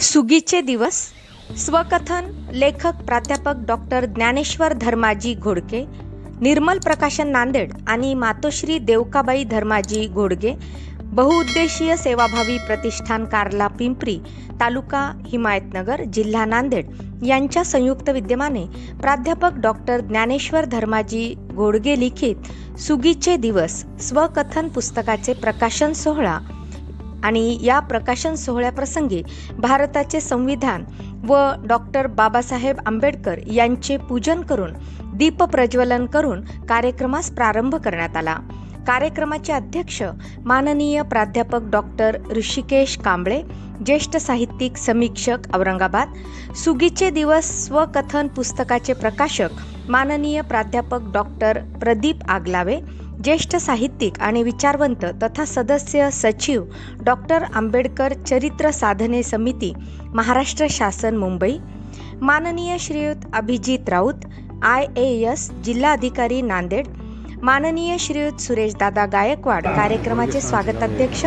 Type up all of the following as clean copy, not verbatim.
सुगीचे दिवस. स्वकथन. लेखक प्राध्यापक डॉक्टर ज्ञानेश्वर धर्माजी घोडके, निर्मल प्रकाशन नांदेड आणि मातोश्री देवकाबाई धर्माजी घोडगे बहुउद्देशीय सेवाभावी प्रतिष्ठान कार्ला पिंपरी, तालुका हिमायतनगर, जिल्हा नांदेड यांच्या संयुक्त विद्यमाने प्राध्यापक डॉक्टर ज्ञानेश्वर धर्माजी घोडगे लिखित सुगीचे दिवस स्वकथन पुस्तकाचे प्रकाशन सोहळा आणि या प्रकाशन सोहळ्याप्रसंगी भारताचे संविधान व डॉक्टर बाबासाहेब आंबेडकर यांचे पूजन करून दीप प्रज्वलन करून कार्यक्रमास प्रारंभ करण्यात आला. कार्यक्रमाचे अध्यक्ष माननीय प्राध्यापक डॉक्टर ऋषिकेश कांबळे, ज्येष्ठ साहित्यिक समीक्षक औरंगाबाद. सुगीचे दिवस स्वकथन पुस्तकाचे प्रकाशक माननीय प्राध्यापक डॉक्टर प्रदीप आगलावे, ज्येष्ठ साहित्यिक आणि विचारवंत तथा सदस्य सचिव डॉक्टर आंबेडकर चरित्र साधने समिती, महाराष्ट्र शासन, मुंबई. माननीय श्रीयुत अभिजित राऊत, IAS, जिल्हाधिकारी, नांदेड. माननीय श्रीयुत सुरेशदादा गायकवाड, कार्यक्रमाचे स्वागताध्यक्ष.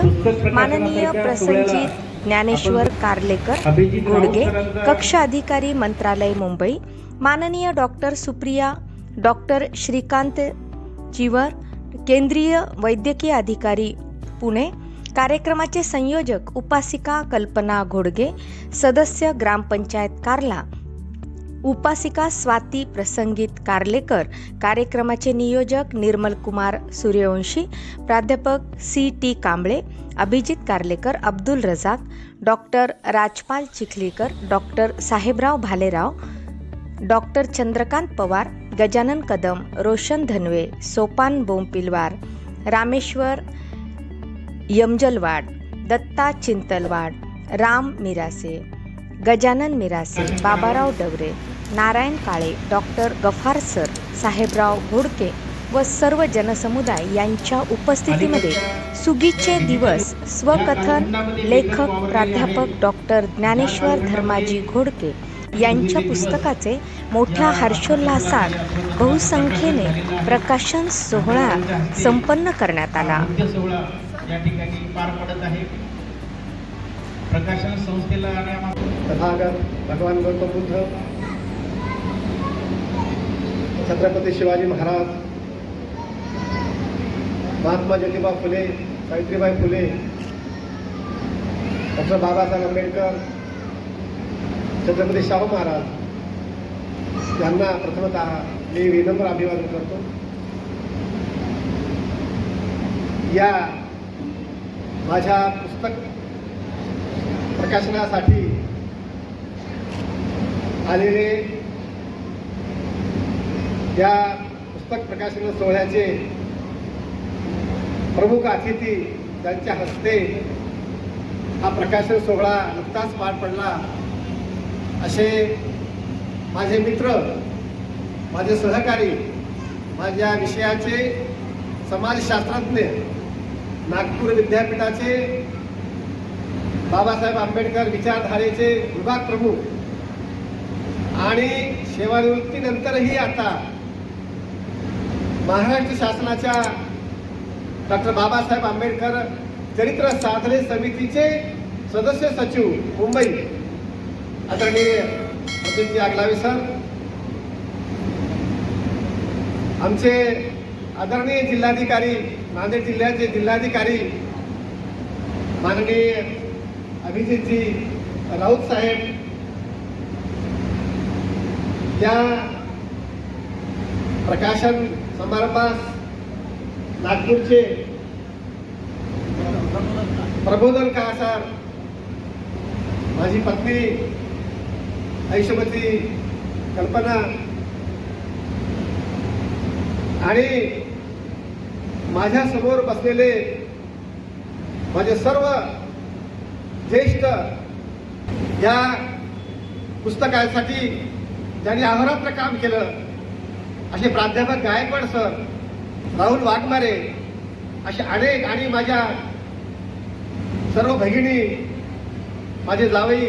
माननीय प्रसंजित ज्ञानेश्वर कार्लेकर घोडगे, कक्ष अधिकारी, मंत्रालय, मुंबई. माननीय डॉक्टर सुप्रिया, डॉक्टर श्रीकांत चिवर, केंद्रीय वैद्यकीय अधिकारी, पुणे. कार्यक्रमाचे संयोजक उपासिका कल्पना घोडगे, सदस्य ग्रामपंचायत कार्ला. उपासिका स्वाती प्रसंगित कार्लेकर. कार्यक्रमाचे नियोजक निर्मल कुमार सूर्यवंशी, प्राध्यापक CT कांबळे, अभिजित कार्लेकर, अब्दुल रजाक, डॉक्टर राजपाल Chikhlikar, doctor Sahebrao Bhalerao, doctor Chandrakant Pawar, Gajanan Kadam, Roshan Dhanwe, Sopan बोंपिलवार, Rameshwar यमजलवाड, Datta चिंतलवाड, Ram मिरासे, Gajanan मिरासे, Babarao Daware, Narayan Kale, doctor Ghaffar sir, Sahebrao Ghodke व सर्व जनसमुदाय यांच्या उपस्थितीमध्ये सुगीचे दिवस स्वकथन लेखक प्राध्यापक डॉक्टर ज्ञानेश्वर धर्माजी घोडके यांच्या पुस्तकाचे मोठ्या हर्षोल्लासात बहुसंख्येने प्रकाशन सोहळा संपन्न करण्यात आला. या ठिकाणी पार पडत आहे. प्रकाशन संस्थेला तथागत भगवान गौतम बुद्ध, छत्रपती शिवाजी महाराज, महात्मा ज्योतिबा फुले, सावित्रीबाई फुले, डॉक्टर बाबासाहेब आंबेडकर, छत्रपती शाहू महाराज यांना प्रथमतः मी विनम्र अभिवादन करतो. या माझ्या पुस्तक प्रकाशनासाठी आलेले या पुस्तक प्रकाशन सोहळ्याचे प्रमुख अतिथी, त्यांच्या हस्ते हा प्रकाशन सोहळा नुकताच पार पडला असे माझे मित्र, माझे सहकारी, माझ्या विषयाचे समाजशास्त्रज्ञ, नागपूर विद्यापीठाचे बाबासाहेब आंबेडकर विचारधारेचे विभाग प्रमुख आणि सेवानिवृत्तीनंतरही आता महाराष्ट्र शासनाच्या डॉक्टर बाबासाहेब आंबेडकर चरित्र साधने समितीचे सदस्य सचिव, मुंबई, आदरणीय प्रदीपजी आगलावे सर. आमचे आदरणीय जिल्हाधिकारी, नांदेड जिल्ह्याचे जिल्हाधिकारी माननीय अभिजितजी राऊत साहेब, या प्रकाशन समारंभास नागपूरचे प्रबोधनकार सर, माझी पत्नी ऐशमती कल्पना आणि माझ्या समोर बसलेले माझे सर्व ज्येष्ठ, या पुस्तकासाठी ज्यांनी अहोरात्र काम केलं असे प्राध्यापक गायकवाड सर, राहुल वाघमारे, असे अनेक, आणि माझ्या सर्व भगिनी, माझे जावई,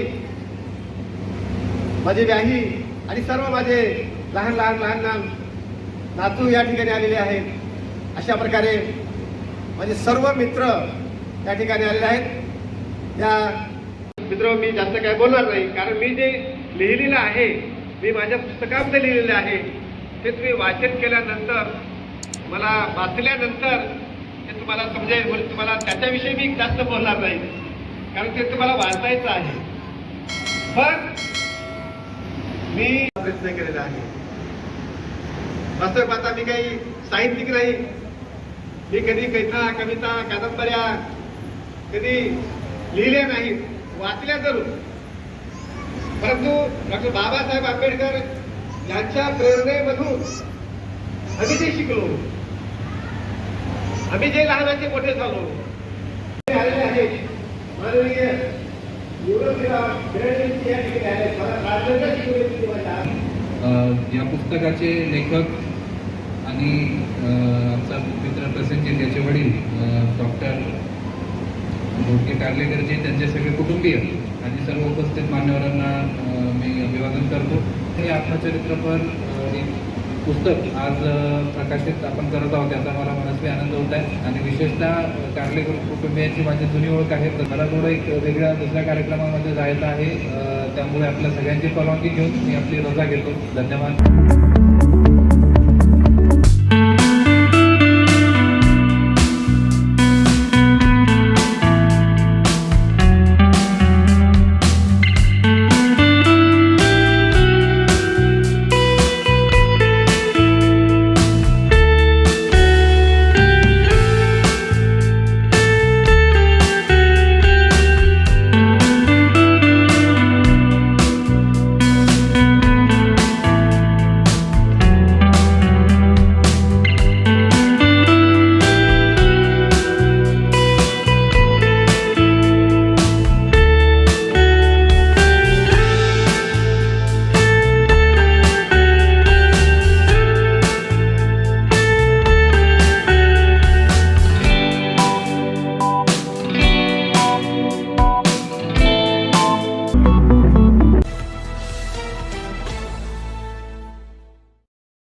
माझे व्याही आणि सर्व माझे लहान लहान नातू या ठिकाणी आलेले आहेत. अशा प्रकारे माझे सर्व मित्र या ठिकाणी आलेले आहेत. या मित्र मी जास्त काय बोलणार नाही, कारण मी जे लिहिलेलं आहे, मी माझ्या पुस्तकामध्ये लिहिलेलं आहे ते तुम्ही वाचन केल्यानंतर, मला वाचल्यानंतर ते तुम्हाला समजेल. म्हणून तुम्हाला त्याच्याविषयी मी जास्त बोलणार नाही, कारण ते तुम्हाला वाचायचं आहे. पण मी प्रयत्न केलेला आहे. वास्तविक पाहता मी काही साहित्यिक नाही. मी कधी कविता कादंबऱ्या कधी लिहिल्या नाहीत, वाचल्या जरूर. परंतु डॉक्टर बाबासाहेब आंबेडकर यांच्या प्रेरणेमधून आम्ही जे शिकलो, आम्ही जे लहानाचे मोठे झालो, आलेले आहेत. माननीय युवराजराव बेळगावचे या ठिकाणी आले. मला राजनगर शिकवले माझ्या या पुस्तकाचे लेखक आणि आमचा मित्र प्रसेनजीत याचे वडील डॉक्टर घोडके कार्लेकर जे, त्यांचे सगळे कुटुंबीय आणि सर्व उपस्थित मान्यवरांना मी अभिवादन करतो. हे आत्मचरित्रपर एक पुस्तक आज प्रकाशित आपण करत आहोत, याचा मला मनस्वी आनंद होत आहे. आणि विशेषतः कार्लेकर कुटुंबियांची माझी जुनी ओळख आहे, तर मला थोडं एक वेगळ्या दुसऱ्या कार्यक्रमामध्ये जायचं आहे. त्यामुळे आपल्या सगळ्यांची परवानगी घेऊन मी आपली रजा घेतो. धन्यवाद.